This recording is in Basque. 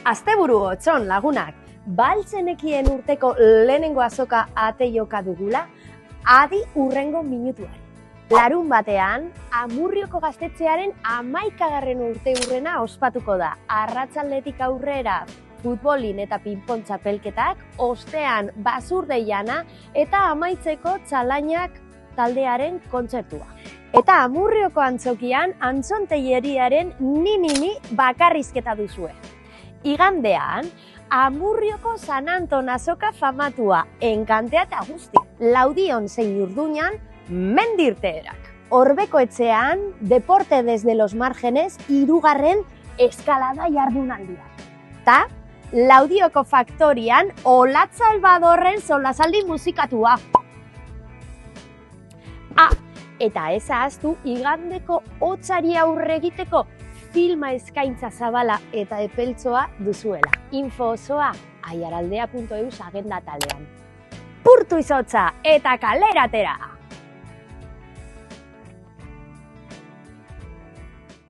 Asteburu otson lagunak, baltzenekien urteko lehenengo azoka ateioka dugula, adi urrengo minutuari. Larun batean, Amurrioko gaztetxearen 11. urteurrena ospatuko da. Arratsaldetik aurrera futbolin eta pinpon txapelketak, ostean basurdeiana eta amaitzeko txalainak taldearen kontzertua. Eta Amurrioko antzokian antzonteieriaren ni bakarrizketa duzue. Igandean, Amurrioko San Anton azoka famatua, enkantea eta guzti. Laudion zein Urduñan, mendirteerak. Orbeko etxean, Deporte desde los Márgenes, 3. eskalada jardunaldia. Ta, Laudioko faktorian, Olatz Salvadorren solasaldi musikatua. Eta ez ahaztu igandeko hotzari aurre egiteko filma eskaintza zabala eta epeltzoa duzuela. Info osoa aiaraldea.eus agenda taldean. Purtu izotza eta kaleratera!